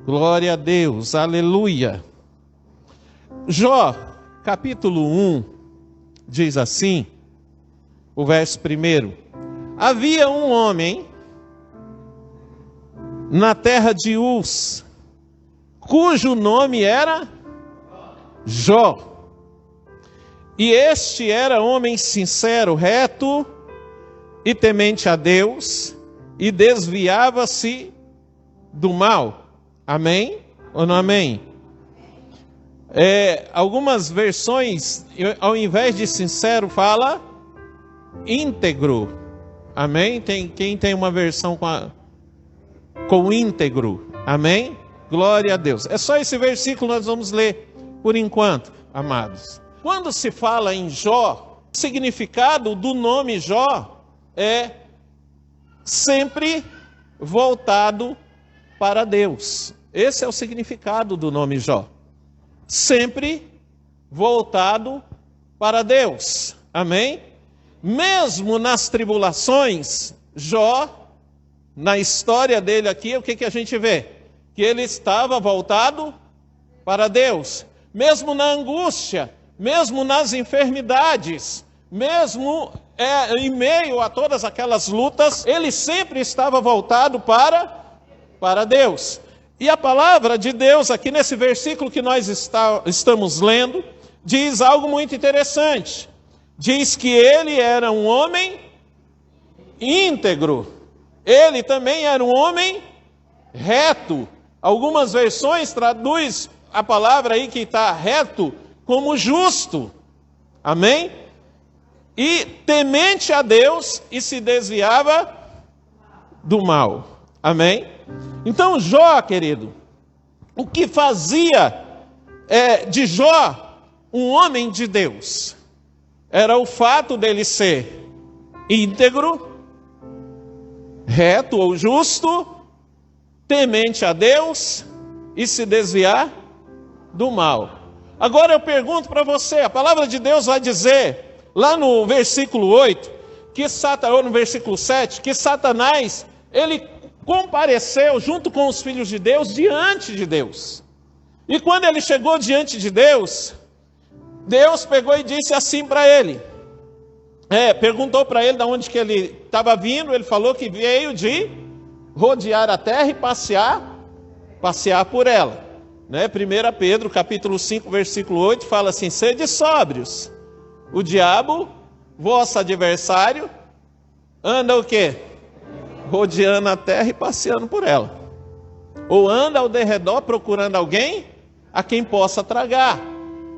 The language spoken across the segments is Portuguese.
Glória a Deus, aleluia. Jó, capítulo 1, diz assim, o verso 1: Havia um homem na terra de Uz, cujo nome era Jó. E este era homem sincero, reto e temente a Deus, e desviava-se do mal. Amém? Ou não amém? Algumas versões, ao invés de sincero, fala íntegro. Amém? Quem tem uma versão com íntegro? Amém? Glória a Deus. É só esse versículo nós vamos ler por enquanto, amados. Quando se fala em Jó, o significado do nome Jó é sempre voltado para Deus. Esse é o significado do nome Jó. Sempre voltado para Deus. Amém? Mesmo nas tribulações, Jó, na história dele aqui, o que a gente vê? Que ele estava voltado para Deus. Mesmo na angústia, mesmo nas enfermidades, mesmo em meio a todas aquelas lutas, ele sempre estava voltado para Deus. E a palavra de Deus, aqui nesse versículo que nós estamos lendo, diz algo muito interessante. Diz que ele era um homem íntegro. Ele também era um homem reto. Algumas versões traduz a palavra aí que está reto como justo. Amém? E temente a Deus e se desviava do mal. Amém? Então Jó, querido, o que fazia de Jó um homem de Deus era o fato dele ser íntegro, reto ou justo, temente a Deus e se desviar do mal. Agora eu pergunto para você, a palavra de Deus vai dizer, lá no versículo 8, ou no versículo 7, que Satanás, ele compareceu junto com os filhos de Deus diante de Deus. E quando ele chegou diante de Deus, Deus pegou e disse assim para ele, perguntou para ele de onde que ele estava vindo. Ele falou que veio de rodear a terra e passear por ela. 1 Pedro capítulo 5, versículo 8, fala assim: sede sóbrios, o diabo, vosso adversário, anda o quê? Rodeando a terra e passeando por ela. Ou anda ao derredor procurando alguém a quem possa tragar.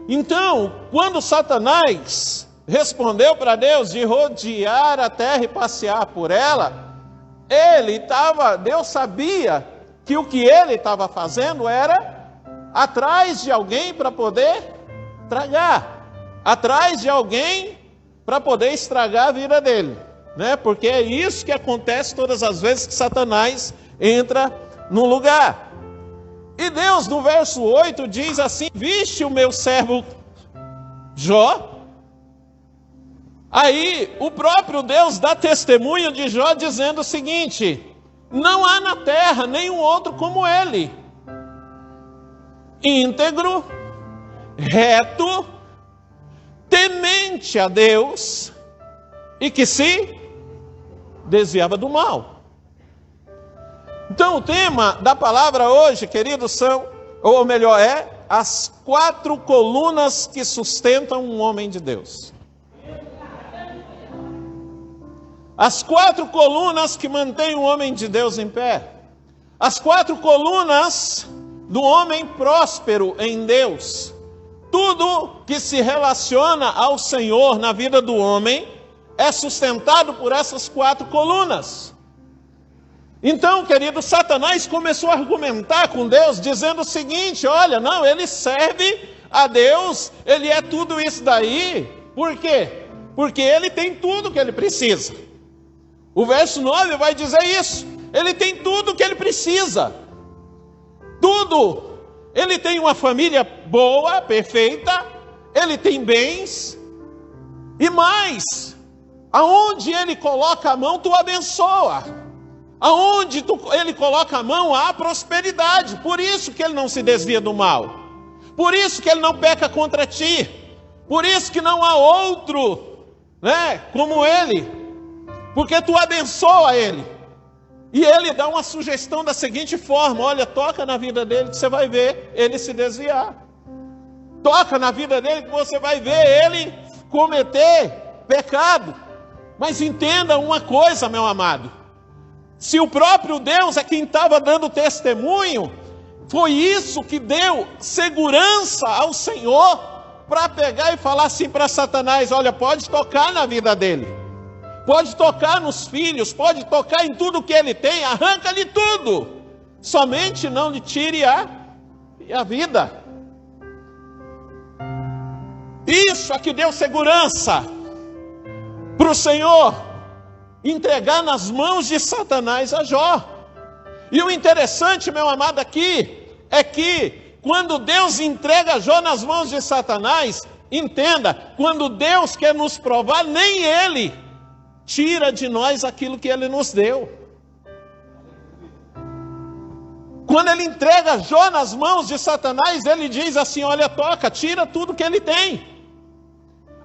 Então, quando Satanás respondeu para Deus de rodear a terra e passear por ela, Deus sabia que o que ele estava fazendo era atrás de alguém para poder tragar, atrás de alguém para poder estragar a vida dele, porque é isso que acontece todas as vezes que Satanás entra no lugar. E Deus, no verso 8, diz assim: viste o meu servo Jó? Aí o próprio Deus dá testemunho de Jó dizendo o seguinte: não há na terra nenhum outro como ele, íntegro, reto, temente a Deus e que se desviava do mal. Então o tema da palavra hoje, queridos, é as 4 colunas que sustentam um homem de Deus. As 4 colunas que mantêm o homem de Deus em pé. As 4 colunas do homem próspero em Deus. Tudo que se relaciona ao Senhor na vida do homem é sustentado por essas 4 colunas. Então, querido, Satanás começou a argumentar com Deus, dizendo o seguinte: olha, não, ele serve a Deus, ele é tudo isso daí. Por quê? Porque ele tem tudo que ele precisa. O verso 9 vai dizer isso. Ele tem tudo que ele precisa. Tudo. Ele tem uma família boa, perfeita. Ele tem bens. E mais, aonde ele coloca a mão, tu abençoa. Aonde ele coloca a mão, há prosperidade. Por isso que ele não se desvia do mal. Por isso que ele não peca contra ti. Por isso que não há outro, como ele. Porque tu abençoa ele. E ele dá uma sugestão da seguinte forma: olha, toca na vida dele que você vai ver ele se desviar. Toca na vida dele que você vai ver ele cometer pecado. Mas entenda uma coisa, meu amado. Se o próprio Deus é quem estava dando testemunho, foi isso que deu segurança ao Senhor para pegar e falar assim para Satanás: olha, pode tocar na vida dele, pode tocar nos filhos, pode tocar em tudo que ele tem, arranca-lhe tudo, somente não lhe tire a vida. Isso é que deu segurança para o Senhor entregar nas mãos de Satanás a Jó. E o interessante, meu amado, aqui é que quando Deus entrega Jó nas mãos de Satanás, entenda, quando Deus quer nos provar, nem Ele tira de nós aquilo que Ele nos deu. Quando Ele entrega Jó nas mãos de Satanás, Ele diz assim: olha, toca, tira tudo que ele tem,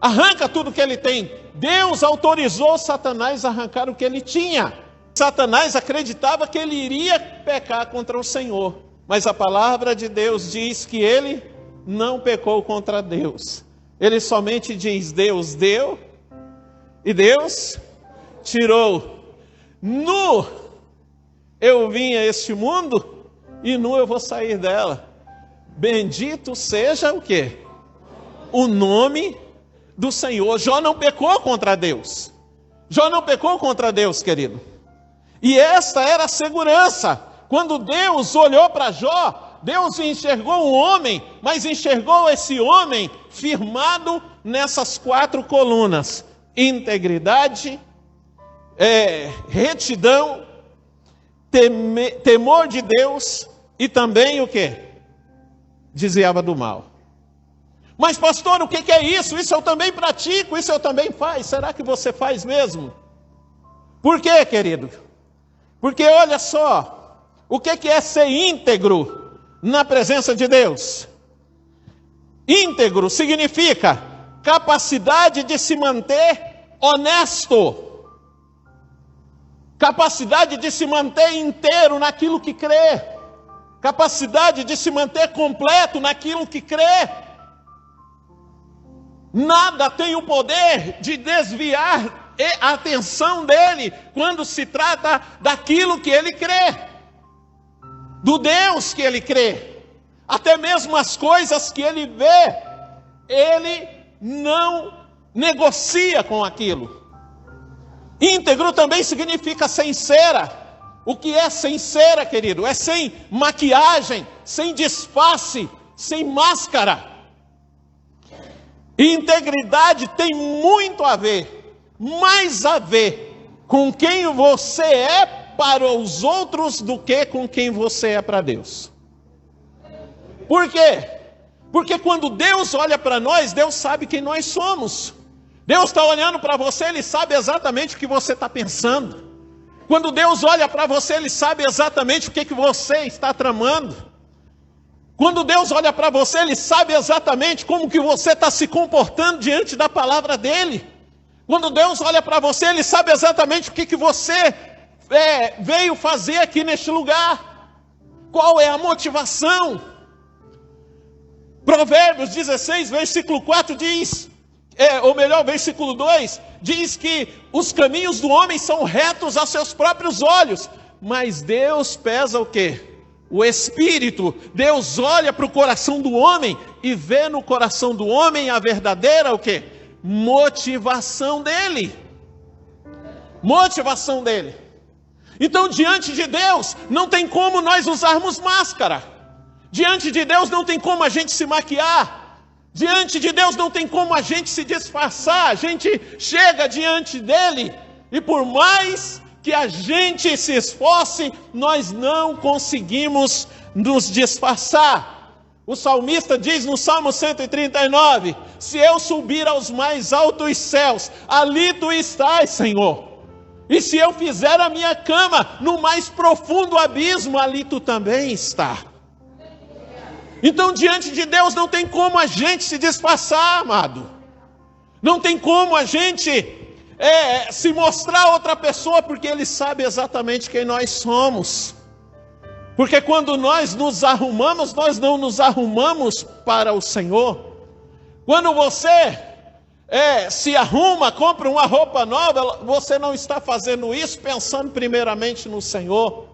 arranca tudo que ele tem. Deus autorizou Satanás a arrancar o que ele tinha. Satanás acreditava que ele iria pecar contra o Senhor, mas a palavra de Deus diz que ele não pecou contra Deus. Ele somente diz: Deus deu e Deus tirou. Nu eu vim a este mundo e nu eu vou sair dela. Bendito seja o quê? O nome do Senhor. Jó não pecou contra Deus. Jó não pecou contra Deus, querido. E esta era a segurança. Quando Deus olhou para Jó, Deus enxergou um homem, mas enxergou esse homem firmado nessas 4 colunas: integridade, retidão, temor de Deus e também o quê? Desviava do mal. Mas pastor, o que é isso? Isso eu também pratico, isso eu também faço. Será que você faz mesmo? Por quê, querido? Porque olha só, o que é ser íntegro na presença de Deus? Íntegro significa capacidade de se manter honesto, capacidade de se manter inteiro naquilo que crê, capacidade de se manter completo naquilo que crê. Nada tem o poder de desviar a atenção dele quando se trata daquilo que ele crê, do Deus que ele crê. Até mesmo as coisas que ele vê, ele não negocia com aquilo. Íntegro também significa sincera. O que é sincera, querido? É sem maquiagem, sem disfarce, sem máscara. Integridade tem muito a ver, mais a ver com quem você é para os outros do que com quem você é para Deus. Por quê? Porque quando Deus olha para nós, Deus sabe quem nós somos. Deus está olhando para você, Ele sabe exatamente o que você está pensando. Quando Deus olha para você, Ele sabe exatamente o que você está tramando. Quando Deus olha para você, Ele sabe exatamente como que você está se comportando diante da palavra dEle. Quando Deus olha para você, Ele sabe exatamente o que você veio fazer aqui neste lugar. Qual é a motivação? Provérbios 16, versículo 4 diz, versículo 2, diz que os caminhos do homem são retos aos seus próprios olhos, mas Deus pesa o quê? O Espírito. Deus olha para o coração do homem e vê no coração do homem a verdadeira o quê? Motivação dele. Motivação dele. Então, diante de Deus, não tem como nós usarmos máscara. Diante de Deus não tem como a gente se maquiar. Diante de Deus não tem como a gente se disfarçar. A gente chega diante dele e por mais que a gente se esforce, nós não conseguimos nos disfarçar. O salmista diz no Salmo 139, se eu subir aos mais altos céus, ali tu estás, Senhor. E se eu fizer a minha cama no mais profundo abismo, ali tu também está. Então, diante de Deus, não tem como a gente se disfarçar, amado. Não tem como a gente se mostrar a outra pessoa, porque Ele sabe exatamente quem nós somos. Porque quando nós nos arrumamos, nós não nos arrumamos para o Senhor. Quando você se arruma, compra uma roupa nova, você não está fazendo isso pensando primeiramente no Senhor.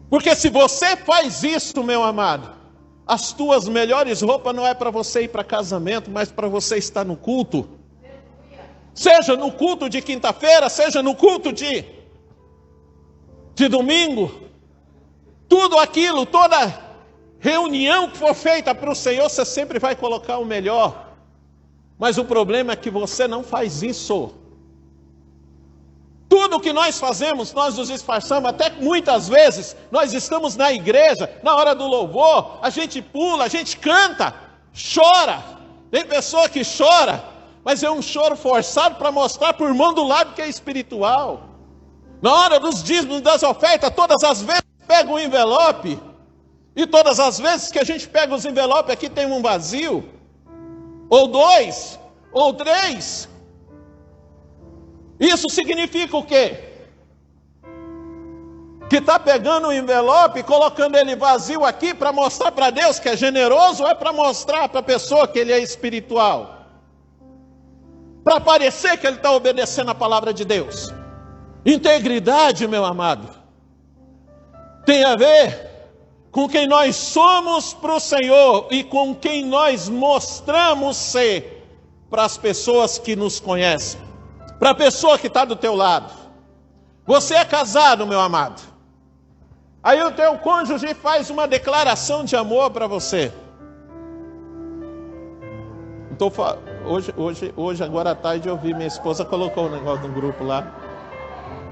Porque se você faz isso, meu amado, as tuas melhores roupas não é para você ir para casamento, mas para você estar no culto. Seja no culto de quinta-feira, seja no culto de domingo. Tudo aquilo, toda reunião que for feita para o Senhor, você sempre vai colocar o melhor. Mas o problema é que você não faz isso. Tudo que nós fazemos, nós nos disfarçamos. Até muitas vezes, nós estamos na igreja, na hora do louvor, a gente pula, a gente canta, chora. Tem pessoa que chora, mas é um choro forçado para mostrar para o irmão do lado que é espiritual. Na hora dos dízimos, das ofertas, todas as vezes pega um envelope, e todas as vezes que a gente pega os envelopes, aqui tem um vazio, ou 2, ou 3. Isso significa o quê? Que está pegando o envelope e colocando ele vazio aqui para mostrar para Deus que é generoso, ou é para mostrar para a pessoa que ele é espiritual? Para parecer que ele está obedecendo a palavra de Deus. Integridade, meu amado, tem a ver com quem nós somos para o Senhor e com quem nós mostramos ser para as pessoas que nos conhecem, para a pessoa que está do teu lado. Você é casado, meu amado. Aí o teu cônjuge faz uma declaração de amor para você. Então, hoje, agora à tarde, eu vi, minha esposa colocou um negócio no grupo lá.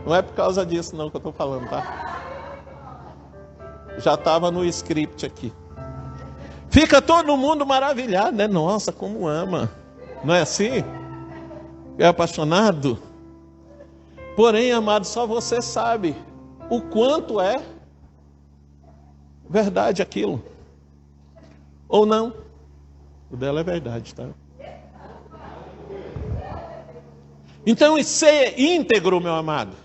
Não é por causa disso não que eu estou falando, tá? Já estava no script aqui. Fica todo mundo maravilhado, né? Nossa, como ama. Não é assim? É apaixonado? Porém, amado, só você sabe o quanto é verdade aquilo. Ou não. O dela é verdade, tá? Então, ser íntegro, meu amado,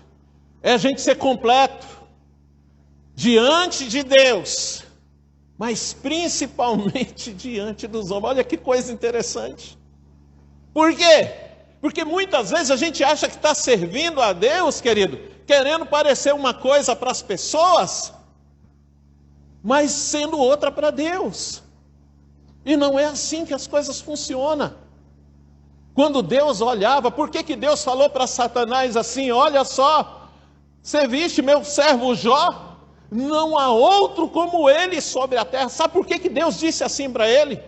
é a gente ser completo diante de Deus, mas principalmente diante dos homens. Olha que coisa interessante. Por quê? Porque muitas vezes a gente acha que está servindo a Deus, querido, querendo parecer uma coisa para as pessoas, mas sendo outra para Deus. E não é assim que as coisas funcionam. Quando Deus olhava, por que Deus falou para Satanás assim: olha só, você viste meu servo Jó? Não há outro como ele sobre a terra. Sabe por que Deus disse assim para ele?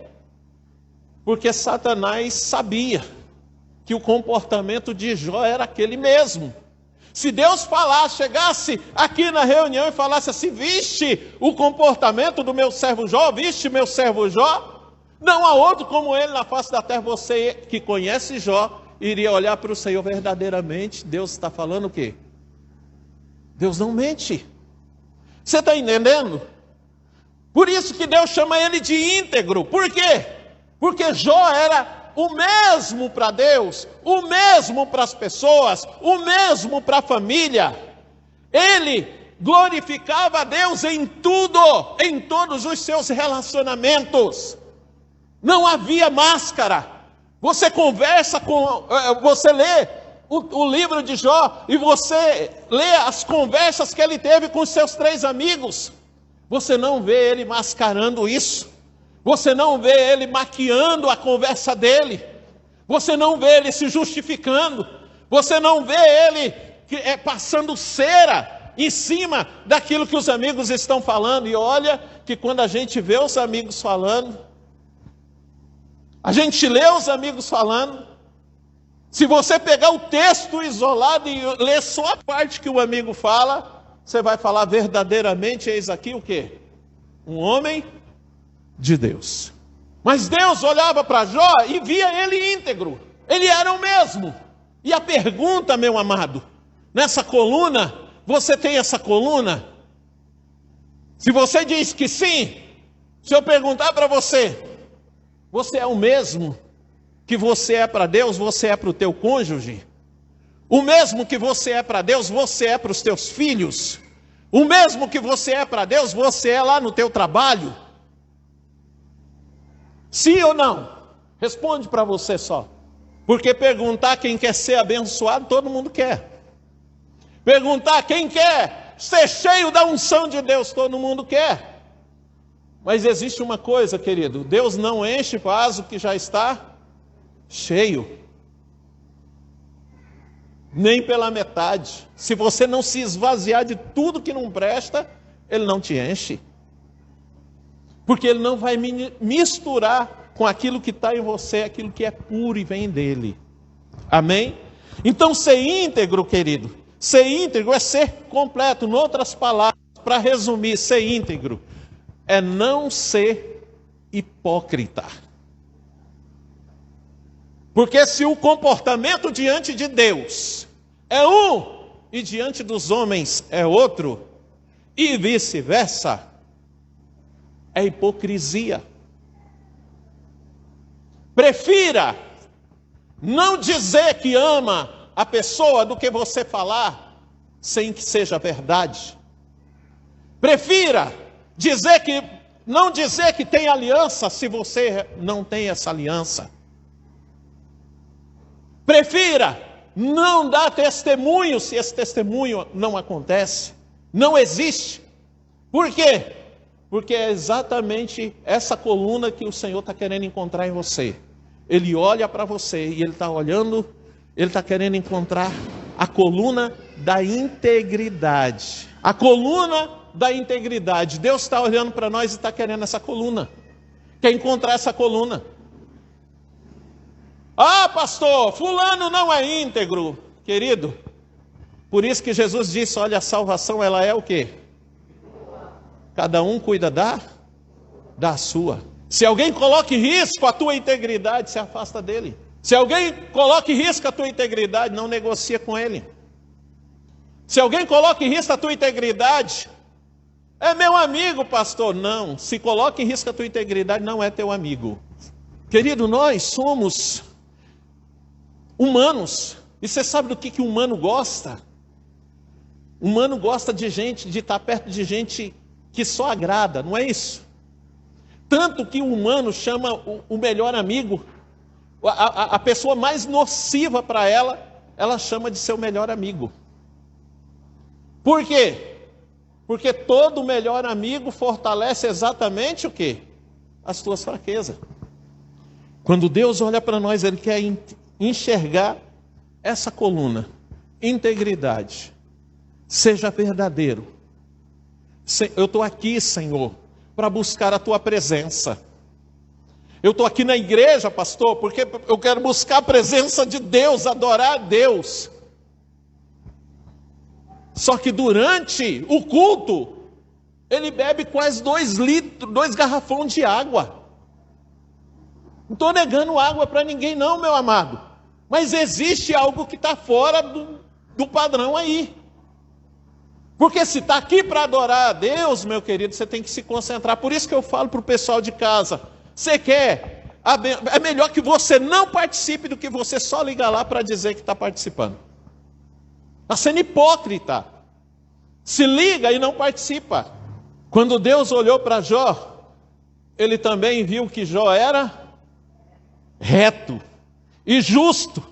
Porque Satanás sabia que o comportamento de Jó era aquele mesmo. Se Deus chegasse aqui na reunião e falasse assim: viste o comportamento do meu servo Jó? Viste meu servo Jó? Não há outro como ele na face da terra. Você que conhece Jó iria olhar para o Senhor verdadeiramente. Deus está falando o quê? Deus não mente. Você está entendendo? Por isso que Deus chama ele de íntegro. Por quê? Porque Jó era o mesmo para Deus, o mesmo para as pessoas, o mesmo para a família. Ele glorificava a Deus em tudo, em todos os seus relacionamentos. Não havia máscara. Você conversa você lê o livro de Jó e você lê as conversas que ele teve com os seus 3 amigos. Você não vê ele mascarando isso. Você não vê ele maquiando a conversa dele. Você não vê ele se justificando. Você não vê ele passando cera em cima daquilo que os amigos estão falando. E olha que quando a gente vê os amigos falando, a gente lê os amigos falando, se você pegar o texto isolado e ler só a parte que o amigo fala, você vai falar verdadeiramente: eis aqui o quê? Um homem de Deus. Mas Deus olhava para Jó e via ele íntegro. Ele era o mesmo. E a pergunta, meu amado, nessa coluna? Você tem essa coluna? Se você diz que sim, se eu perguntar para você, você é o mesmo que você é para Deus, você é para o teu cônjuge? O mesmo que você é para Deus, você é para os teus filhos? O mesmo que você é para Deus, você é lá no teu trabalho? Sim ou não? Responde para você só. Porque perguntar quem quer ser abençoado, todo mundo quer. Perguntar quem quer ser cheio da unção de Deus, todo mundo quer. Mas existe uma coisa, querido: Deus não enche vaso que já está cheio. Nem pela metade. Se você não se esvaziar de tudo que não presta, Ele não te enche. Porque Ele não vai misturar com aquilo que está em você, aquilo que é puro e vem dEle. Amém? Então ser íntegro, querido, ser íntegro é ser completo. Em outras palavras, para resumir, ser íntegro é não ser hipócrita. Porque se o comportamento diante de Deus é um e diante dos homens é outro, e vice-versa, é hipocrisia. Prefira não dizer que ama a pessoa do que você falar sem que seja verdade. Prefira não dizer que tem aliança se você não tem essa aliança. Prefira não dar testemunho se esse testemunho não acontece, não existe. Por quê? Porque é exatamente essa coluna que o Senhor está querendo encontrar em você. Ele olha para você e Ele está olhando, Ele está querendo encontrar a coluna da integridade. A coluna da integridade. Deus está olhando para nós e está querendo essa coluna. Quer encontrar essa coluna. Ah, pastor, fulano não é íntegro. Querido, por isso que Jesus disse, olha, a salvação ela é o quê? Cada um cuida da sua. Se alguém coloca em risco a tua integridade, se afasta dele. Se alguém coloca em risco a tua integridade, não negocia com ele. Se alguém coloca em risco a tua integridade, é meu amigo, pastor. Não, se coloca em risco a tua integridade, não é teu amigo. Querido, nós somos humanos. E você sabe do que o humano gosta? O humano gosta de estar perto de gente que só agrada, não é isso? Tanto que o humano chama o melhor amigo, a pessoa mais nociva para ela chama de seu melhor amigo. Por quê? Porque todo melhor amigo fortalece exatamente o quê? As tuas fraquezas. Quando Deus olha para nós, Ele quer enxergar essa coluna, integridade, seja verdadeiro. Eu estou aqui, Senhor, para buscar a Tua presença. Eu estou aqui na igreja, pastor, porque eu quero buscar a presença de Deus, adorar a Deus. Só que durante o culto, ele bebe quase 2 garrafões de água. Não estou negando água para ninguém não, meu amado. Mas existe algo que está fora do padrão aí. Porque se está aqui para adorar a Deus, meu querido, você tem que se concentrar. Por isso que eu falo para o pessoal de casa, você quer, é melhor que você não participe do que você só ligar lá para dizer que está participando. Está sendo hipócrita. Se liga e não participa. Quando Deus olhou para Jó, Ele também viu que Jó era reto e justo.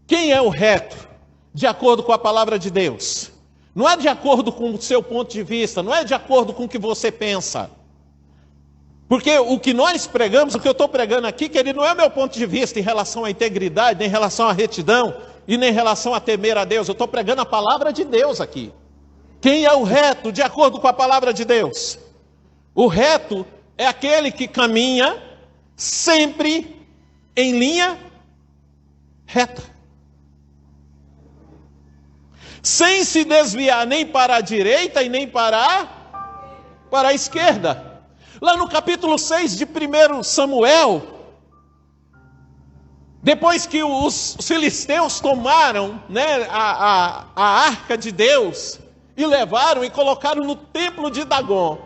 Quem é o reto? De acordo com a palavra de Deus. Não é de acordo com o seu ponto de vista, não é de acordo com o que você pensa. Porque o que nós pregamos, o que eu estou pregando aqui, querido, não é o meu ponto de vista em relação à integridade, nem em relação à retidão, e nem em relação a temer a Deus. Eu estou pregando a palavra de Deus aqui. Quem é o reto de acordo com a palavra de Deus? O reto é aquele que caminha sempre em linha reta. Sem se desviar nem para a direita e nem para a esquerda. Lá no capítulo 6 de 1 Samuel, Depois que os filisteus tomaram, né, a arca de Deus e levaram e colocaram no templo de Dagom.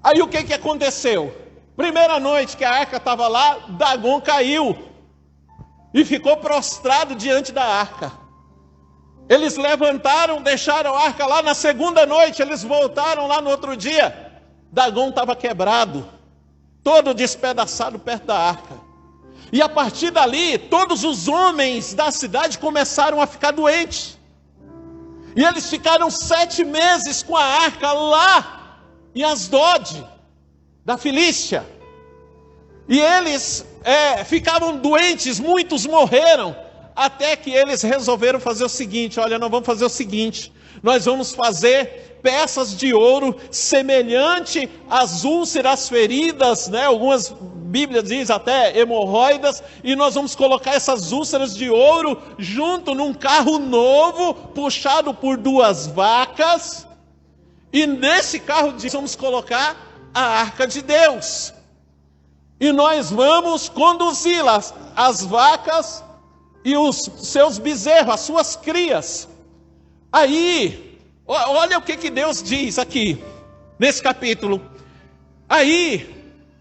Aí o que aconteceu? Primeira noite que a arca estava lá, Dagom caiu e ficou prostrado diante da arca. Eles levantaram, deixaram a arca lá. Na segunda noite eles voltaram lá no outro dia. Dagom estava quebrado, todo despedaçado perto da arca. E a partir dali, todos os homens da cidade começaram a ficar doentes. E eles ficaram 7 meses com a arca lá em Asdod, da Filístia. E eles ficavam doentes, muitos morreram. Até que eles resolveram fazer o seguinte: olha, nós vamos fazer o seguinte, nós vamos fazer peças de ouro semelhante às úlceras feridas, né? Algumas Bíblias dizem até hemorroidas, e nós vamos colocar essas úlceras de ouro junto num carro novo, puxado por 2 vacas, e nesse carro vamos colocar a arca de Deus, e nós vamos conduzi-las, as vacas e os seus bezerros, as suas crias. Aí, olha o que Deus diz aqui, nesse capítulo. Aí,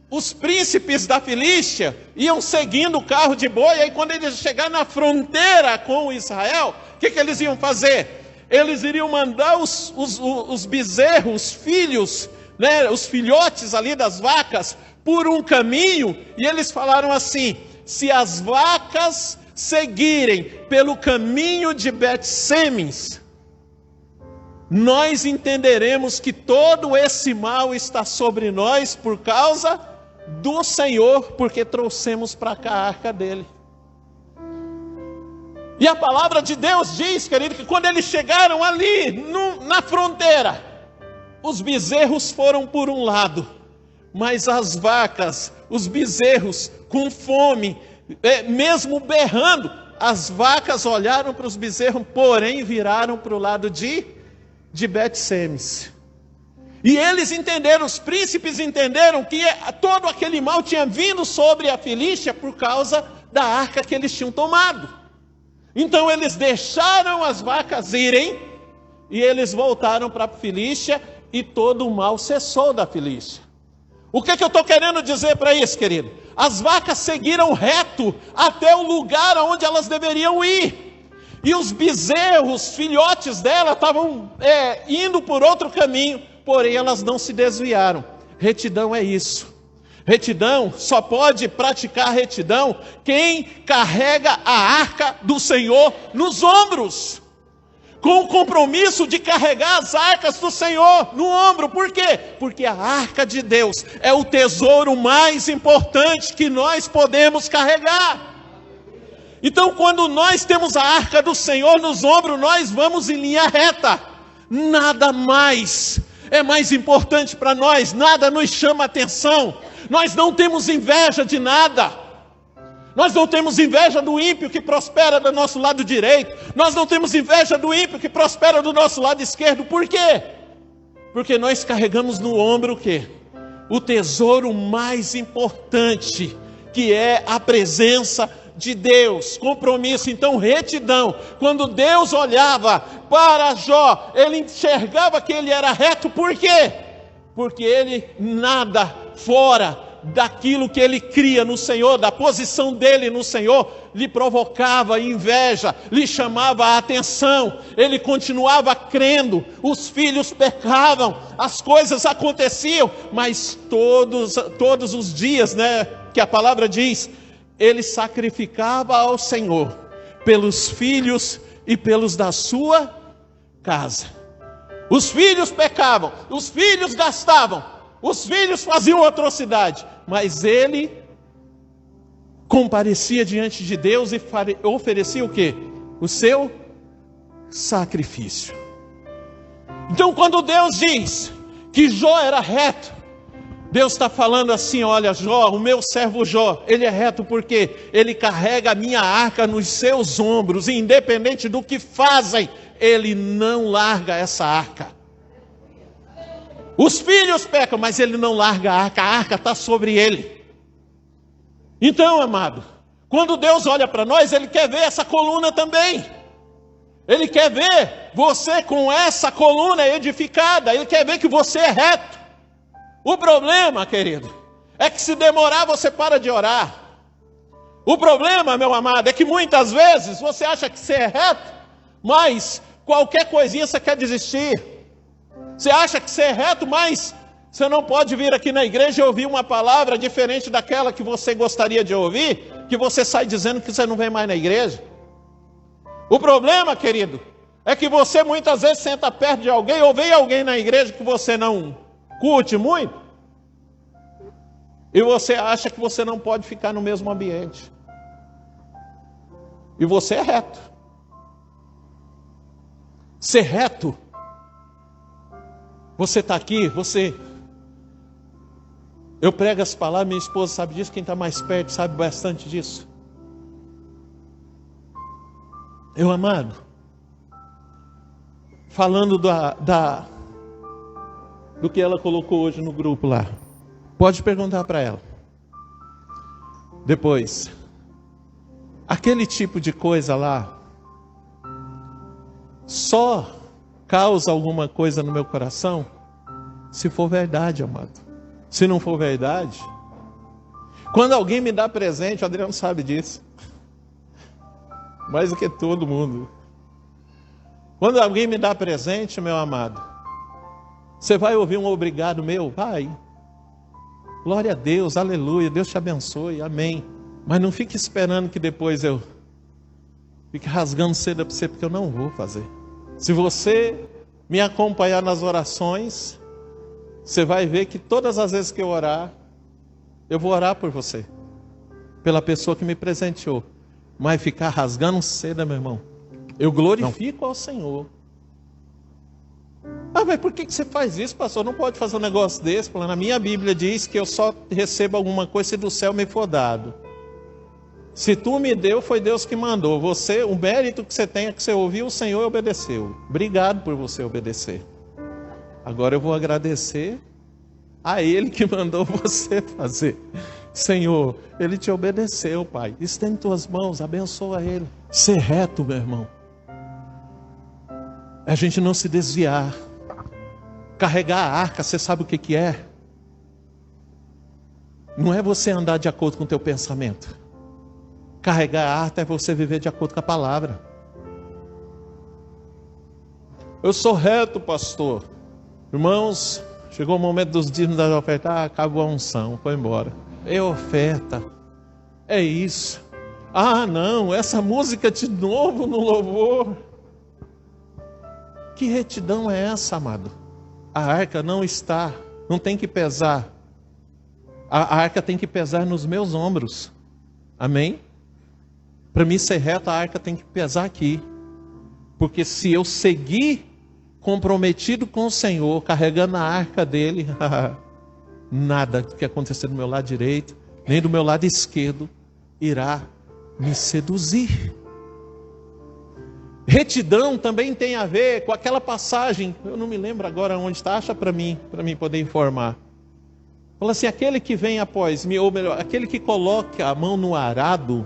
os príncipes da Filístia iam seguindo o carro de boi, e aí quando eles chegaram na fronteira com Israel, o que eles iam fazer? Eles iriam mandar os bezerros, os filhos, né, os filhotes ali das vacas, por um caminho, e eles falaram assim: se as vacas seguirem pelo caminho de Bet-Semes, nós entenderemos que todo esse mal está sobre nós por causa do Senhor, porque trouxemos para cá a arca dele. E a palavra de Deus diz, querido, que quando eles chegaram ali na fronteira, os bezerros foram por um lado, mas as vacas, os bezerros com fome, mesmo berrando, as vacas olharam para os bezerros, porém viraram para o lado de Bet-Semes. E eles entenderam, os príncipes entenderam que todo aquele mal tinha vindo sobre a Filístia por causa da arca que eles tinham tomado. Então eles deixaram as vacas irem, e eles voltaram para a Filístia, e todo o mal cessou da Filístia. O que eu estou querendo dizer para isso, querido? As vacas seguiram reto até o lugar onde elas deveriam ir. E os bezerros, filhotes dela, estavam indo por outro caminho, porém elas não se desviaram. Retidão é isso. Retidão, só pode praticar retidão quem carrega a arca do Senhor nos ombros, com o compromisso de carregar as arcas do Senhor no ombro. Por quê? Porque a arca de Deus é o tesouro mais importante que nós podemos carregar. Então, quando nós temos a arca do Senhor nos ombros, nós vamos em linha reta. Nada mais é mais importante para nós, nada nos chama atenção. Nós não temos inveja de nada. Nós não temos inveja do ímpio que prospera do nosso lado direito. Nós não temos inveja do ímpio que prospera do nosso lado esquerdo. Por quê? Porque nós carregamos no ombro o quê? O tesouro mais importante, que é a presença de Deus, compromisso. Então, retidão. Quando Deus olhava para Jó, ele enxergava que ele era reto. Por quê? Porque ele nada fora daquilo que ele cria no Senhor, da posição dele no Senhor, lhe provocava inveja, lhe chamava a atenção. Ele continuava crendo, os filhos pecavam, as coisas aconteciam, mas todos os dias, né, que a palavra diz, ele sacrificava ao Senhor pelos filhos e pelos da sua casa. Os filhos pecavam, os filhos gastavam, os filhos faziam atrocidade, mas ele comparecia diante de Deus e oferecia o quê? O seu sacrifício. Então, quando Deus diz que Jó era reto, Deus está falando assim: olha, Jó, o meu servo Jó, ele é reto porque ele carrega a minha arca nos seus ombros, e independente do que fazem, ele não larga essa arca. Os filhos pecam, mas ele não larga a arca está sobre ele. Então, amado, Quando Deus olha para nós, Ele quer ver essa coluna também. Ele quer ver você com essa coluna edificada. Ele quer ver que você é reto. O problema, querido, é que se demorar você para de orar. O problema, meu amado, é que muitas vezes você acha que você é reto, mas qualquer coisinha você quer desistir. Você acha que você é reto, mas você não pode vir aqui na igreja e ouvir uma palavra diferente daquela que você gostaria de ouvir, que você sai dizendo que você não vem mais na igreja. O problema, querido, é que você muitas vezes senta perto de alguém ou vem alguém na igreja que você não curte muito, e você acha que você não pode ficar no mesmo ambiente. E você é reto. Ser reto. Você está aqui, eu prego as palavras, minha esposa sabe disso, quem está mais perto sabe bastante disso. Eu, amado, falando do que ela colocou hoje no grupo lá, pode perguntar para ela. Depois, aquele tipo de coisa lá, só causa alguma coisa no meu coração, se for verdade, amado. Se não for verdade, quando alguém me dá presente, o Adriano sabe disso, mais do que todo mundo. Quando alguém me dá presente, meu amado, você vai ouvir um obrigado meu? Vai. Glória a Deus, aleluia, Deus te abençoe, amém. Mas não fique esperando que depois eu fique rasgando seda para você, porque eu não vou fazer. Se você me acompanhar nas orações, você vai ver que todas as vezes que eu orar, eu vou orar por você, pela pessoa que me presenteou. Mas ficar rasgando seda, meu irmão, eu glorifico ao Senhor. Ah, mas por que você faz isso, pastor? Não pode fazer um negócio desse. Na minha Bíblia diz que eu só recebo alguma coisa se do céu me for dado. Se tu me deu, foi Deus que mandou. Você, o mérito que você tem é que você ouviu o Senhor e obedeceu. Obrigado por você obedecer. Agora eu vou agradecer a Ele que mandou você fazer. Senhor, Ele te obedeceu, Pai. Estende tuas mãos, abençoa Ele. Ser reto, meu irmão, é a gente não se desviar. Carregar a arca, você sabe o que é? Não é você andar de acordo com o teu pensamento. Carregar a arca é você viver de acordo com a palavra. Eu sou reto, pastor. Irmãos, chegou o momento dos dízimos da oferta, acabou a unção, foi embora. É oferta, é isso. Ah, não, essa música de novo no louvor. Que retidão é essa, amado? A arca não tem que pesar. A arca tem que pesar nos meus ombros. Amém? Para mim ser reto, a arca tem que pesar aqui. Porque se eu seguir comprometido com o Senhor, carregando a arca dele, nada que acontecer do meu lado direito, nem do meu lado esquerdo, irá me seduzir. Retidão também tem a ver com aquela passagem, eu não me lembro agora onde está, acha para mim poder informar. Fala assim, aquele que vem após mim, ou melhor, aquele que coloca a mão no arado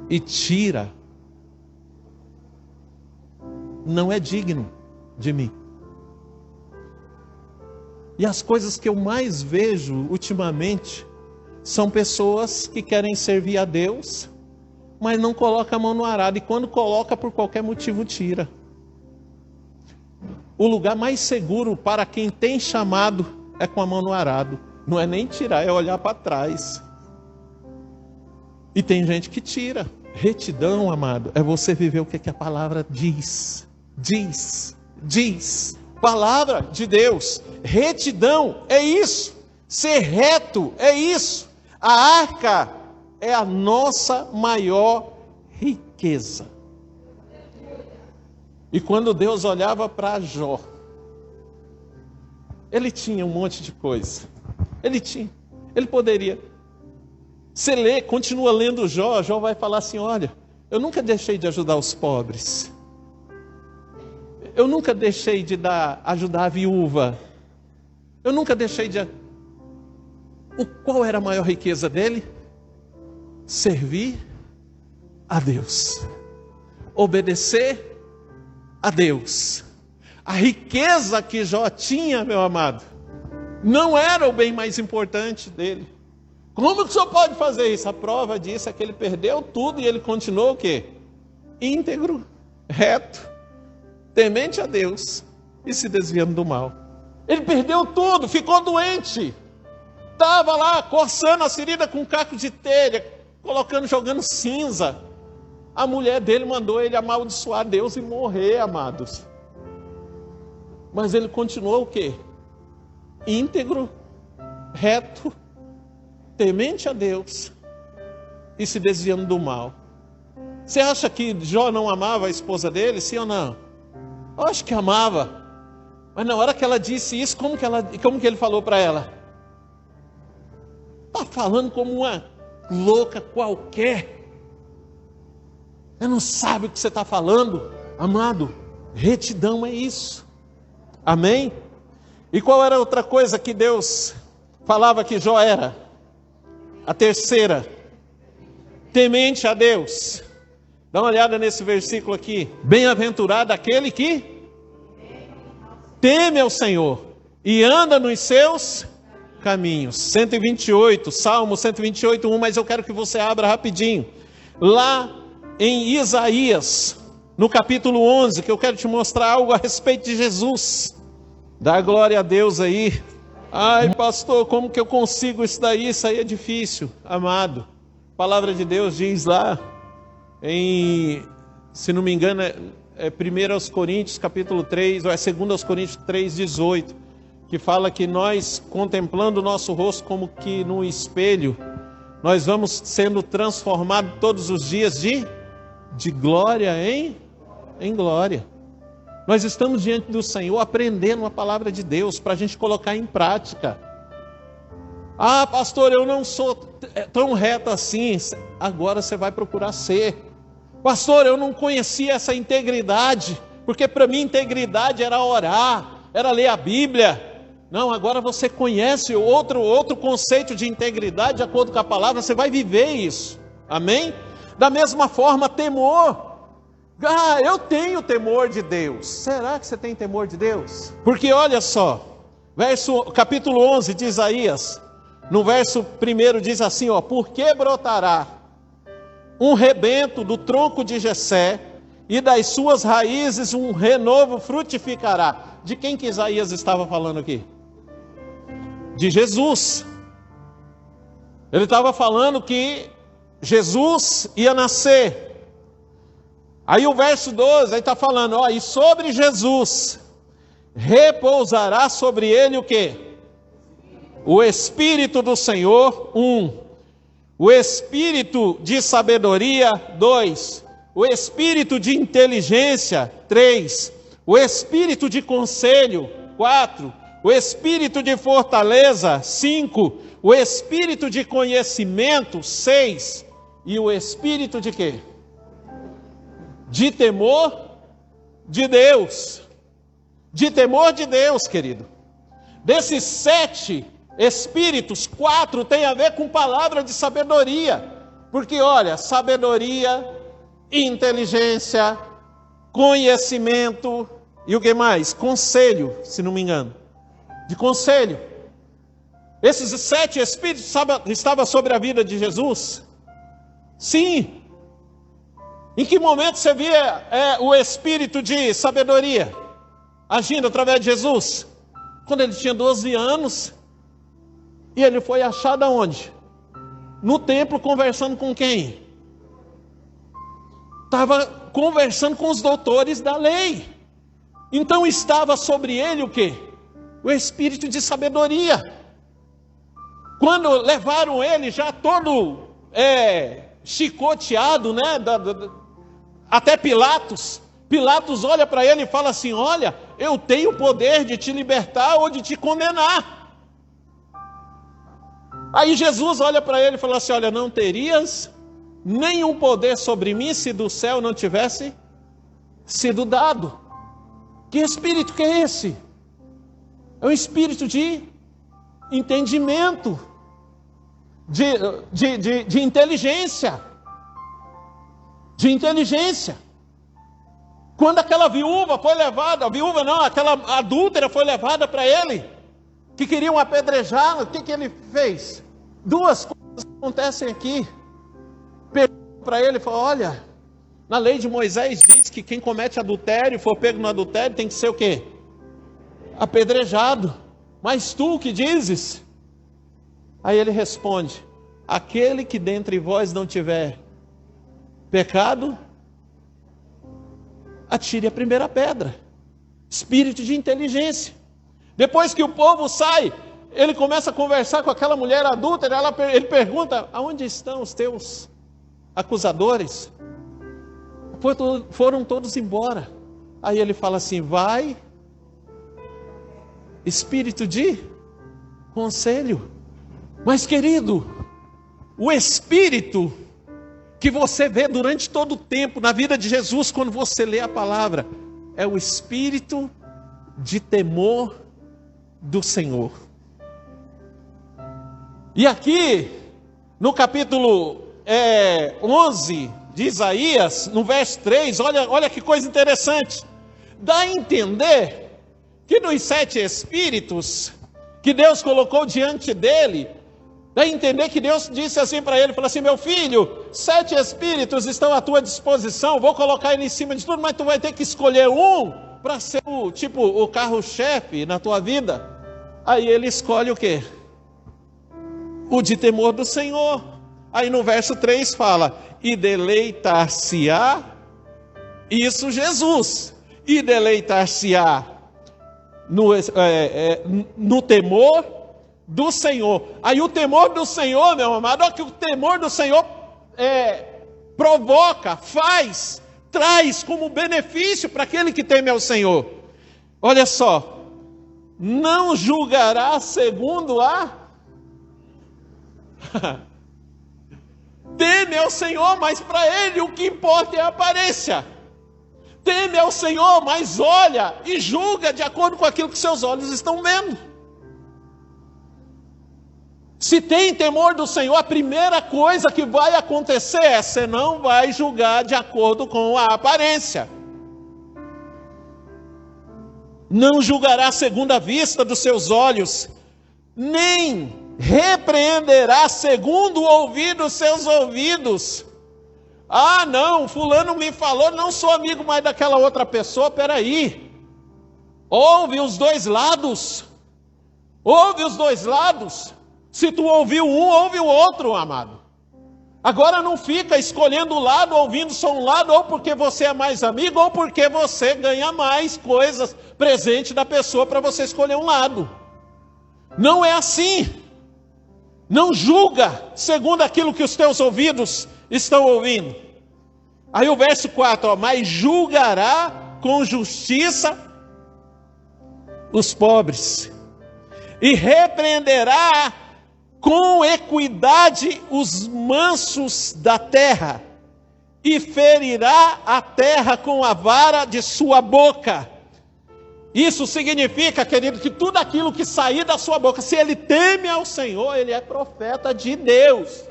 e tira, não é digno de mim. E as coisas que eu mais vejo ultimamente são pessoas que querem servir a Deus, mas não coloca a mão no arado, e quando coloca, por qualquer motivo, tira. O lugar mais seguro para quem tem chamado é com a mão no arado. Não é nem tirar, é olhar para trás. E tem gente que tira. Retidão, amado, é você viver o que a palavra diz. Diz. Palavra de Deus. Retidão é isso. Ser reto é isso. A arca é a nossa maior riqueza. E quando Deus olhava para Jó, ele tinha um monte de coisa. Ele poderia. Você lê, continua lendo Jó, Jó vai falar assim, olha, eu nunca deixei de ajudar os pobres. Eu nunca deixei de ajudar a viúva. Eu nunca deixei de... Qual era a maior riqueza dele? servir a Deus, obedecer a Deus. A riqueza que Jó tinha, meu amado, não era o bem mais importante dele. Como que o senhor pode fazer isso? A prova disso é que ele perdeu tudo e ele continuou o quê? Íntegro, reto, temente a Deus e se desviando do mal. Ele perdeu tudo, ficou doente. Estava lá coçando a ferida com um caco de telha, jogando cinza. A mulher dele mandou ele amaldiçoar Deus e morrer, amados. Mas ele continuou o quê? Íntegro, reto, temente a Deus e se desviando do mal. Você acha que Jó não amava a esposa dele, sim ou não? Eu acho que amava. Mas na hora que ela disse isso, como que ele falou para ela? Está falando como uma louca qualquer. Você não sabe o que você está falando, amado. Retidão é isso. Amém? E qual era a outra coisa que Deus falava que Jó era? A terceira, temente a Deus. Dá uma olhada nesse versículo aqui. Bem-aventurado aquele que teme ao Senhor e anda nos seus caminhos. 128, Salmo 128, 1, mas eu quero que você abra rapidinho. Lá em Isaías, no capítulo 11, que eu quero te mostrar algo a respeito de Jesus. Dá glória a Deus aí. Ai, pastor, como que eu consigo isso daí? Isso aí é difícil, amado. A palavra de Deus diz lá, se não me engano, é 1 aos Coríntios, capítulo 3, ou é 2 aos Coríntios 3, 18, que fala que nós, contemplando o nosso rosto como que num espelho, nós vamos sendo transformados todos os dias de glória em glória. Nós estamos diante do Senhor aprendendo a palavra de Deus para a gente colocar em prática. Ah, pastor, eu não sou tão reto assim. Agora você vai procurar ser. Pastor, eu não conhecia essa integridade, porque para mim integridade era orar, era ler a Bíblia. Não, agora você conhece outro conceito de integridade, de acordo com a palavra, você vai viver isso. Amém? Da mesma forma, temor. Ah, eu tenho temor de Deus. Será que você tem temor de Deus? Porque olha só, capítulo 11 de Isaías, no verso 1 diz assim, ó: porque brotará um rebento do tronco de Jessé, e das suas raízes um renovo frutificará. De quem que Isaías estava falando aqui? De Jesus. Ele estava falando que Jesus ia nascer. Aí o verso 12, aí está falando, ó, e sobre Jesus repousará sobre ele o quê? O Espírito do Senhor, 1. O Espírito de sabedoria, 2. O Espírito de inteligência, 3. O Espírito de conselho, 4. O Espírito de fortaleza, 5. O Espírito de conhecimento, 6. E o Espírito de quê? De temor de Deus. De temor de Deus, querido. Desses 7 espíritos, 4 tem a ver com palavra de sabedoria. Porque olha, sabedoria, inteligência, conhecimento e o que mais? Conselho, se não me engano. De conselho. Esses 7 espíritos estavam sobre a vida de Jesus? Sim. Em que momento você via o espírito de sabedoria agindo através de Jesus? Quando ele tinha 12 anos. E ele foi achado aonde? No templo, conversando com quem? Estava conversando com os doutores da lei. Então estava sobre ele o quê? O espírito de sabedoria. Quando levaram ele já todo chicoteado, né? Até Pilatos olha para ele e fala assim, olha, eu tenho o poder de te libertar ou de te condenar. Aí Jesus olha para ele e fala assim, olha, não terias nenhum poder sobre mim se do céu não tivesse sido dado. Que espírito que é esse? É um espírito de entendimento. de inteligência. De inteligência. Quando aquela viúva foi levada, aquela adúltera foi levada para ele, que queriam apedrejá-la, o que ele fez? Duas coisas acontecem aqui. Perguntou para ele e falou: olha, na lei de Moisés diz que quem comete adultério, for pego no adultério, tem que ser o quê? Apedrejado. Mas tu o que dizes? Aí ele responde: aquele que dentre vós não tiver pecado, atire a primeira pedra. Espírito de inteligência. Depois que o povo sai, ele começa a conversar com aquela mulher adúltera. Ele pergunta: aonde estão os teus acusadores? Foram todos embora. Aí ele fala assim: vai, espírito de conselho. Mas querido, o espírito que você vê durante todo o tempo na vida de Jesus, quando você lê a palavra, é o espírito de temor do Senhor. E aqui, no capítulo 11 de Isaías, no verso 3, olha que coisa interessante. Dá a entender que nos 7 espíritos que Deus colocou diante dele, dá a entender que Deus disse assim para ele, falou assim: meu filho, 7 espíritos estão à tua disposição, vou colocar ele em cima de tudo, mas tu vai ter que escolher um para ser o carro-chefe na tua vida. Aí ele escolhe o quê? O de temor do Senhor. Aí no verso 3 fala: e deleitar-se-á, isso Jesus, e deleitar-se-á no temor do Senhor. Aí o temor do Senhor, meu amado, olha que o temor do Senhor provoca, traz como benefício para aquele que teme ao Senhor. Olha só: não julgará segundo a teme ao Senhor, mas para ele o que importa é a aparência. Teme ao Senhor, mas olha e julga de acordo com aquilo que seus olhos estão vendo. Se tem temor do Senhor, a primeira coisa que vai acontecer é: você não vai julgar de acordo com a aparência. Não julgará segundo a vista dos seus olhos, nem repreenderá segundo o ouvido dos seus ouvidos. Ah, não, fulano me falou, não sou amigo mais daquela outra pessoa. Peraí, ouve os dois lados. Ouve os dois lados. Se tu ouviu um, ouve o outro, amado. Agora não fica escolhendo o lado, ouvindo só um lado, ou porque você é mais amigo, ou porque você ganha mais coisas, presente da pessoa para você escolher um lado. Não é assim. Não julga segundo aquilo que os teus ouvidos estão ouvindo. Aí o verso 4, mas julgará com justiça os pobres, e repreenderá com equidade os mansos da terra, e ferirá a terra com a vara de sua boca. Isso significa, querido, que tudo aquilo que sair da sua boca, se ele teme ao Senhor, ele é profeta de Deus.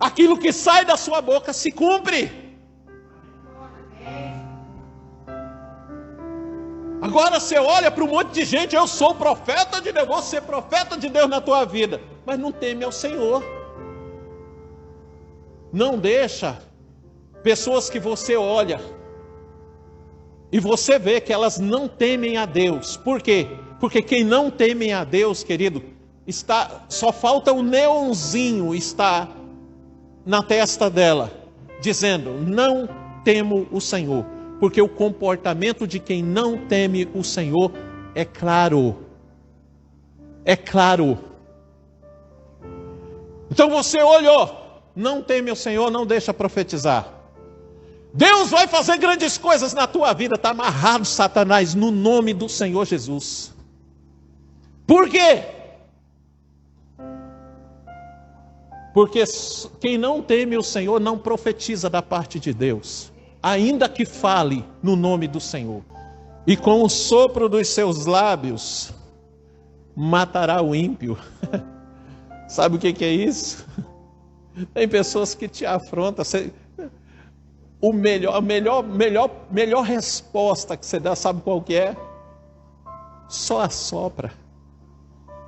Aquilo que sai da sua boca se cumpre. Agora você olha para um monte de gente: eu sou profeta de Deus, vou ser profeta de Deus na tua vida, mas não teme ao Senhor. Não deixa pessoas que você olha e você vê que elas não temem a Deus. Por quê? Porque quem não teme a Deus, querido, só falta um neonzinho estar na testa dela, dizendo: não temo o Senhor. Porque o comportamento de quem não teme o Senhor é claro. É claro. Então você olhou, não teme o Senhor, não deixa profetizar. Deus vai fazer grandes coisas na tua vida. Está amarrado, Satanás, no nome do Senhor Jesus. Por quê? Porque quem não teme o Senhor não profetiza da parte de Deus, ainda que fale no nome do Senhor. E com o sopro dos seus lábios matará o ímpio. Sabe o que é isso? Tem pessoas que te afrontam. A melhor resposta que você dá, sabe qual que é? Só assopra.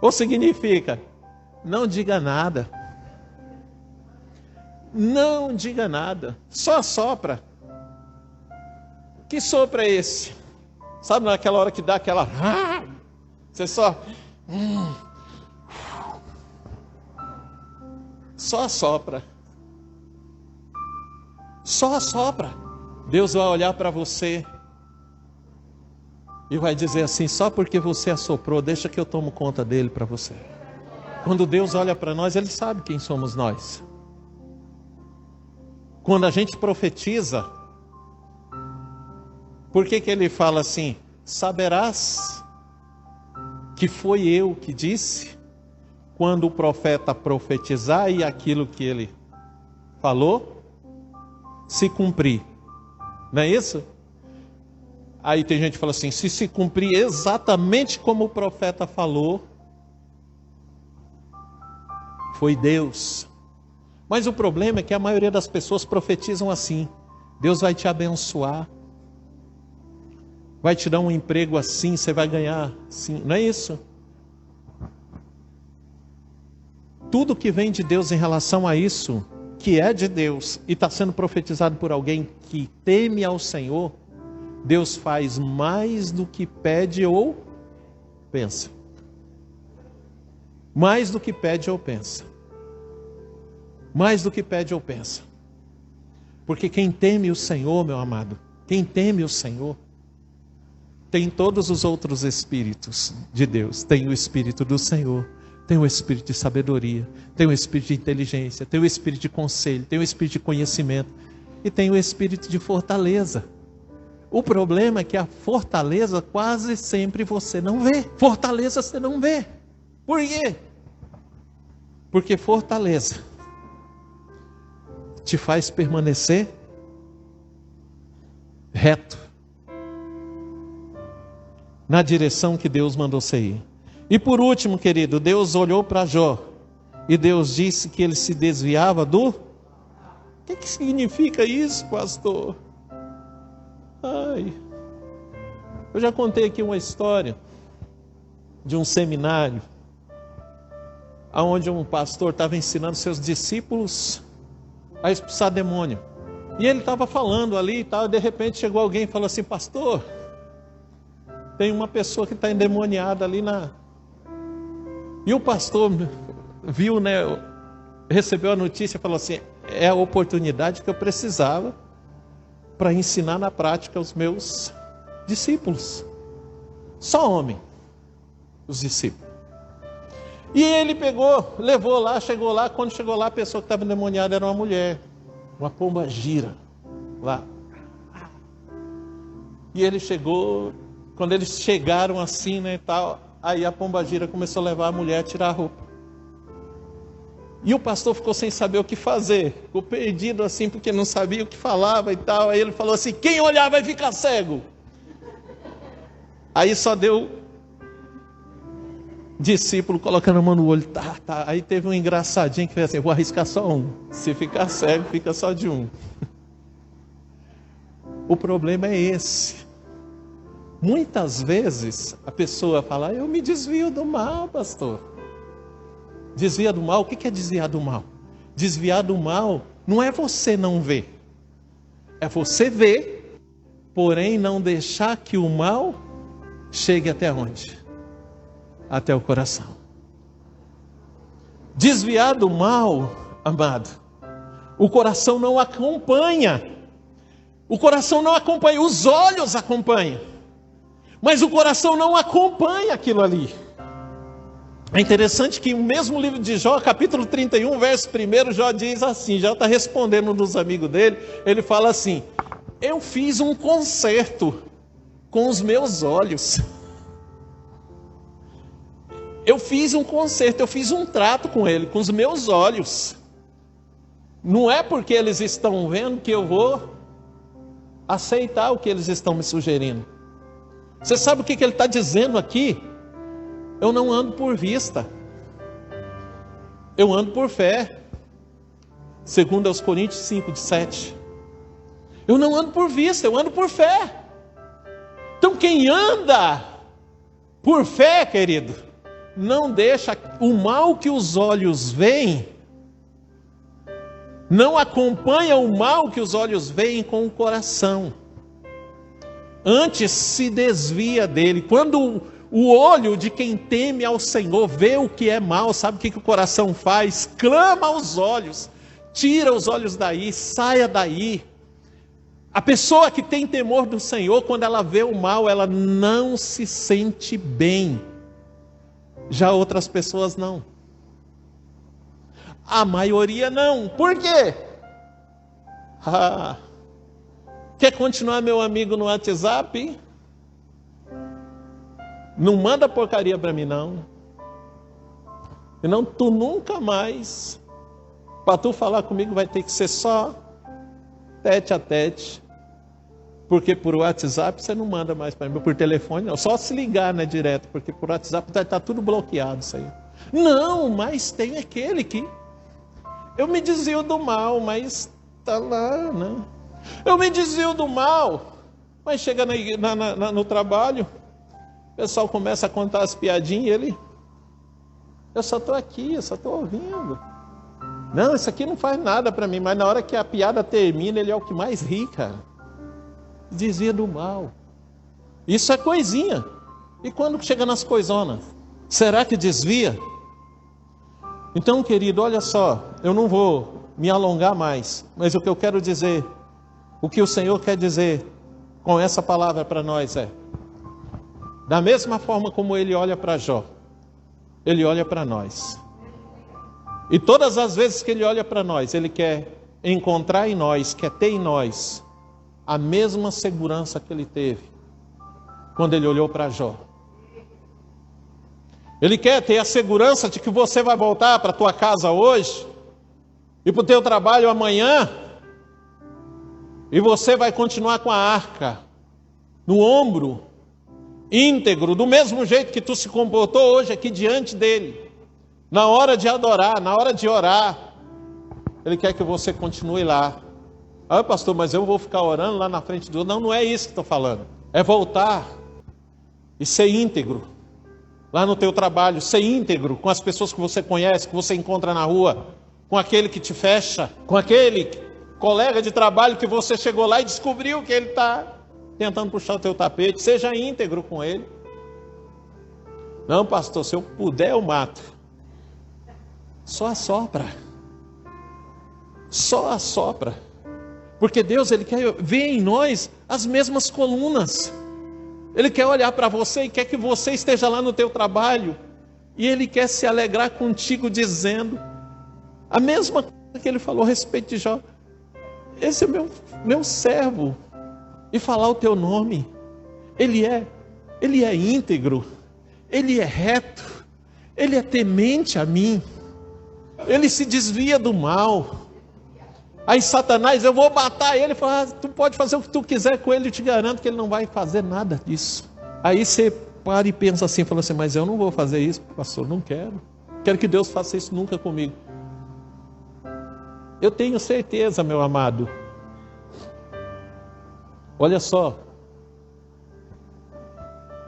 Ou significa, não diga nada. Não diga nada. Só assopra. Que sopro é esse? Sabe naquela hora que dá aquela... Você só... Só assopra. Só assopra. Deus vai olhar para você e vai dizer assim: só porque você assoprou, deixa que eu tomo conta dele para você. Quando Deus olha para nós, Ele sabe quem somos nós. Quando a gente profetiza, por que Ele fala assim? Saberás que foi eu que disse, quando o profeta profetizar e aquilo que ele falou se cumprir. Não é isso? Aí tem gente que fala assim: se cumprir exatamente como o profeta falou, foi Deus. Mas o problema é que a maioria das pessoas profetizam assim: Deus vai te abençoar, vai te dar um emprego assim, você vai ganhar assim. Não é isso? Tudo que vem de Deus em relação a isso, que é de Deus e está sendo profetizado por alguém que teme ao Senhor, Deus faz mais do que pede ou pensa. Mais do que pede ou pensa. Mais do que pede ou pensa. Porque quem teme o Senhor, meu amado, quem teme o Senhor, tem todos os outros espíritos de Deus. Tem o Espírito do Senhor, tem o Espírito de sabedoria, tem o Espírito de inteligência, tem o Espírito de conselho, tem o Espírito de conhecimento e tem o Espírito de fortaleza. O problema é que a fortaleza quase sempre você não vê. Fortaleza você não vê. Por quê? Porque fortaleza te faz permanecer reto na direção que Deus mandou você ir. E por último, querido, Deus olhou para Jó e Deus disse que ele se desviava do... O que significa isso, pastor? Eu já contei aqui uma história de um seminário onde um pastor estava ensinando seus discípulos a expulsar demônio. E ele estava falando ali e tal, e de repente chegou alguém e falou assim: pastor, tem uma pessoa que está endemoniada ali na... E o pastor viu, né, recebeu a notícia e falou assim: é a oportunidade que eu precisava para ensinar na prática os meus discípulos. Só homem, os discípulos. E ele pegou, levou lá, chegou lá. Quando chegou lá, a pessoa que estava endemoniada era uma mulher, uma pomba gira lá. E ele chegou, quando eles chegaram assim, né, e tal, aí a pomba gira começou a levar a mulher a tirar a roupa. E o pastor ficou sem saber o que fazer, ficou perdido assim, porque não sabia o que falava e tal. Aí ele falou assim: quem olhar vai ficar cego. Aí só deu discípulo colocando a mão no olho. Tá. Aí teve um engraçadinho que fez assim: vou arriscar só um. Se ficar cego, fica só de um. O problema é esse. Muitas vezes a pessoa fala: eu me desvio do mal, pastor. Desvia do mal. O que é desviar do mal? Desviar do mal não é você não ver. É você ver, porém não deixar que o mal chegue até onde? Até o coração. Desviar do mal, amado, o coração não acompanha. O coração não acompanha, os olhos acompanham, mas o coração não acompanha aquilo ali. É interessante que o mesmo livro de Jó, capítulo 31, verso 1, Jó diz assim, Jó está respondendo um dos amigos dele, ele fala assim: eu fiz um concerto com os meus olhos. Eu fiz um concerto, eu fiz um trato com ele, com os meus olhos. Não é porque eles estão vendo que eu vou aceitar o que eles estão me sugerindo. Você sabe o que ele está dizendo aqui? Eu não ando por vista. Eu ando por fé. Segundo aos Coríntios 5, de 7. Eu não ando por vista, eu ando por fé. Então quem anda por fé, querido, não deixa o mal que os olhos veem, não acompanha o mal que os olhos veem com o coração. Antes se desvia dele. Quando o olho de quem teme ao Senhor vê o que é mal, sabe o que o coração faz? Clama aos olhos, tira os olhos daí, saia daí. A pessoa que tem temor do Senhor, quando ela vê o mal, ela não se sente bem. Já outras pessoas não. A maioria não. Por quê? Quer continuar meu amigo no WhatsApp? Não manda porcaria para mim não. Senão tu nunca mais, para tu falar comigo vai ter que ser só tete a tete. Porque por WhatsApp você não manda mais para mim, por telefone não, só se ligar, né, direto, porque por WhatsApp está tudo bloqueado isso aí. Não, mas tem aquele que eu me desvio do mal, mas está lá, né? Eu me desvio do mal, mas chega no trabalho, o pessoal começa a contar as piadinhas e ele, eu só estou aqui, eu só estou ouvindo. Não, isso aqui não faz nada para mim, mas na hora que a piada termina, ele é o que mais ri, cara. Desvia do mal. Isso é coisinha. E quando chega nas coisonas, será que desvia? Então, querido, olha só, eu não vou me alongar mais, mas o que eu quero dizer, o que o Senhor quer dizer com essa palavra para nós é, da mesma forma como Ele olha para Jó, Ele olha para nós. E todas as vezes que Ele olha para nós, Ele quer encontrar em nós, quer ter em nós a mesma segurança que Ele teve quando Ele olhou para Jó. Ele quer ter a segurança de que você vai voltar para a tua casa hoje e para o teu trabalho amanhã e você vai continuar com a arca no ombro, íntegro, do mesmo jeito que tu se comportou hoje aqui diante dele. Na hora de adorar, na hora de orar, Ele quer que você continue lá. Ah, pastor, mas eu vou ficar orando lá na frente do... Não, não é isso que estou falando. É voltar e ser íntegro. Lá no teu trabalho, ser íntegro com as pessoas que você conhece, que você encontra na rua. Com aquele que te fecha. Com aquele colega de trabalho que você chegou lá e descobriu que ele está tentando puxar o teu tapete. Seja íntegro com ele. Não, pastor, se eu puder eu mato. Só assopra. Só assopra. Porque Deus, Ele quer ver em nós as mesmas colunas. Ele quer olhar para você e quer que você esteja lá no teu trabalho. E Ele quer se alegrar contigo dizendo a mesma coisa que Ele falou a respeito de Jó. Esse é meu servo. E falar o teu nome. Ele é íntegro. Ele é reto. Ele é temente a mim. Ele se desvia do mal. Aí Satanás, eu vou matar ele, fala, tu pode fazer o que tu quiser com ele, eu te garanto que ele não vai fazer nada disso. Aí você para e pensa assim, fala assim, mas eu não vou fazer isso, pastor, não quero. Quero que Deus faça isso nunca comigo. Eu tenho certeza, meu amado. Olha só.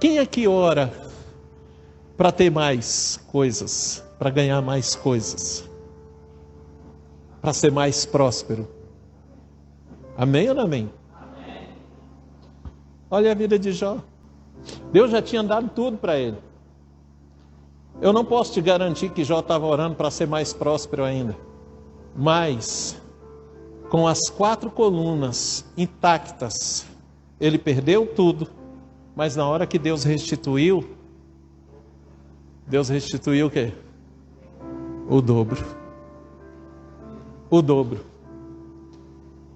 Quem é que ora para ter mais coisas, para ganhar mais coisas? Para ser mais próspero. Amém ou não amém? Amém. Olha a vida de Jó. Deus já tinha dado tudo para ele. Eu não posso te garantir que Jó estava orando para ser mais próspero ainda. Mas, com as 4 colunas intactas, ele perdeu tudo. Mas na hora que Deus restituiu o quê? O dobro. O dobro.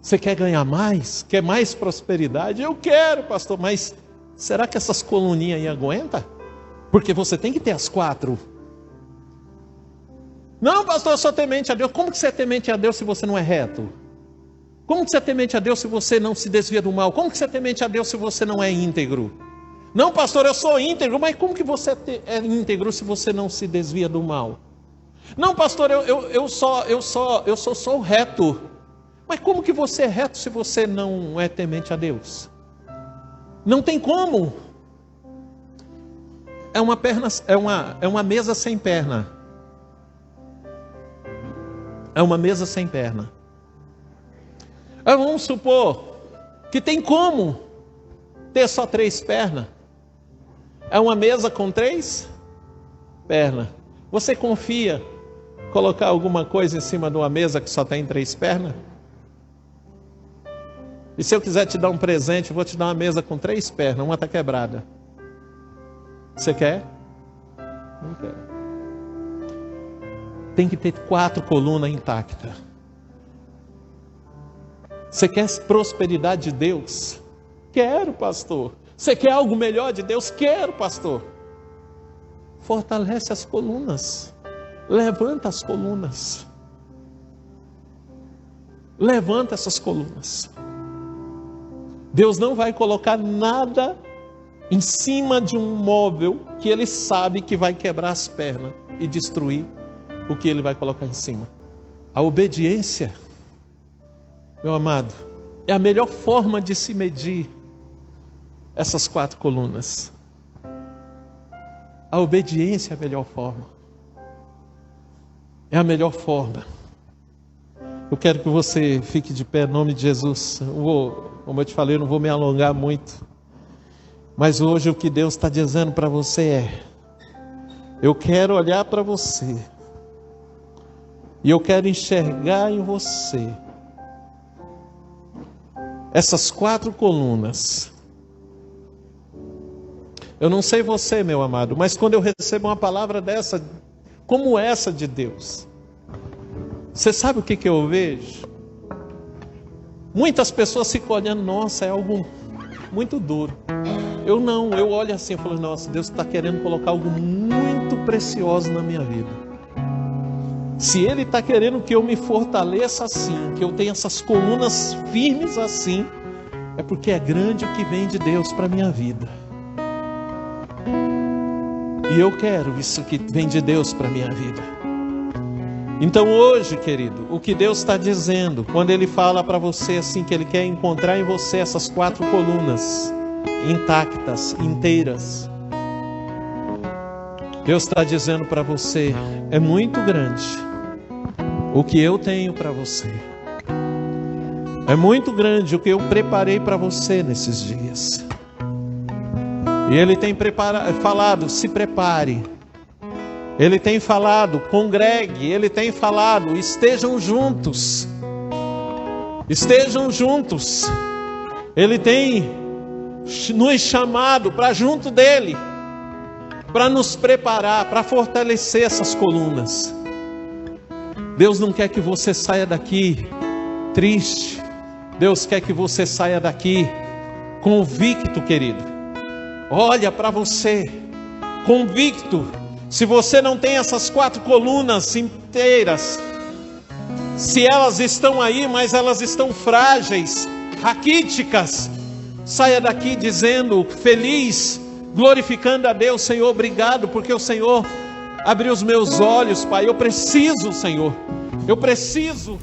Você quer ganhar mais? Quer mais prosperidade? Eu quero, pastor, mas será que essas coluninhas aí aguentam? Porque você tem que ter as 4. Não, pastor, eu sou temente a Deus. Como que você é temente a Deus se você não é reto? Como que você é temente a Deus se você não se desvia do mal? Como que você é temente a Deus se você não é íntegro? Não, pastor, eu sou íntegro, mas como que você é íntegro se você não se desvia do mal? Não, pastor, eu sou reto. Mas como que você é reto se você não é temente a Deus? Não tem como. É uma mesa sem perna. É uma mesa sem perna. Vamos supor que tem como ter só 3 pernas. É uma mesa com 3 pernas. Você confia colocar alguma coisa em cima de uma mesa que só tem 3 pernas? E se eu quiser te dar um presente, eu vou te dar uma mesa com 3 pernas, uma está quebrada. Você quer? Não quero. Tem que ter 4 colunas intactas. Você quer prosperidade de Deus? Quero, pastor. Você quer algo melhor de Deus? Quero, pastor. Fortalece as colunas. Levanta as colunas. Levanta essas colunas. Deus não vai colocar nada em cima de um móvel que Ele sabe que vai quebrar as pernas e destruir o que Ele vai colocar em cima. A obediência, meu amado, é a melhor forma de se medir essas 4 colunas. A obediência é a melhor forma. É a melhor forma. Eu quero que você fique de pé em nome de Jesus. Como eu te falei, eu não vou me alongar muito. Mas hoje o que Deus está dizendo para você é: eu quero olhar para você. E eu quero enxergar em você essas 4 colunas. Eu não sei você, meu amado, mas quando eu recebo uma palavra dessa, como essa de Deus, você sabe o que eu vejo? Muitas pessoas ficam olhando, nossa, é algo muito duro. Eu olho assim e falo, nossa, Deus está querendo colocar algo muito precioso na minha vida. Se Ele está querendo que eu me fortaleça assim, que eu tenha essas colunas firmes assim, é porque é grande o que vem de Deus para a minha vida. E eu quero isso que vem de Deus para a minha vida. Então hoje, querido, o que Deus está dizendo, quando Ele fala para você assim, que Ele quer encontrar em você essas 4 colunas intactas, inteiras, Deus está dizendo para você, é muito grande o que eu tenho para você. É muito grande o que eu preparei para você nesses dias. E Ele tem falado, se prepare. Ele tem falado, congregue. Ele tem falado, estejam juntos. Estejam juntos. Ele tem nos chamado para junto dEle, para nos preparar, para fortalecer essas colunas. Deus não quer que você saia daqui triste. Deus quer que você saia daqui convicto, querido. Olha para você, convicto. Se você não tem essas 4 colunas inteiras, se elas estão aí, mas elas estão frágeis, raquíticas, saia daqui dizendo, feliz, glorificando a Deus, Senhor, obrigado, porque o Senhor abriu os meus olhos, Pai. Eu preciso, Senhor, eu preciso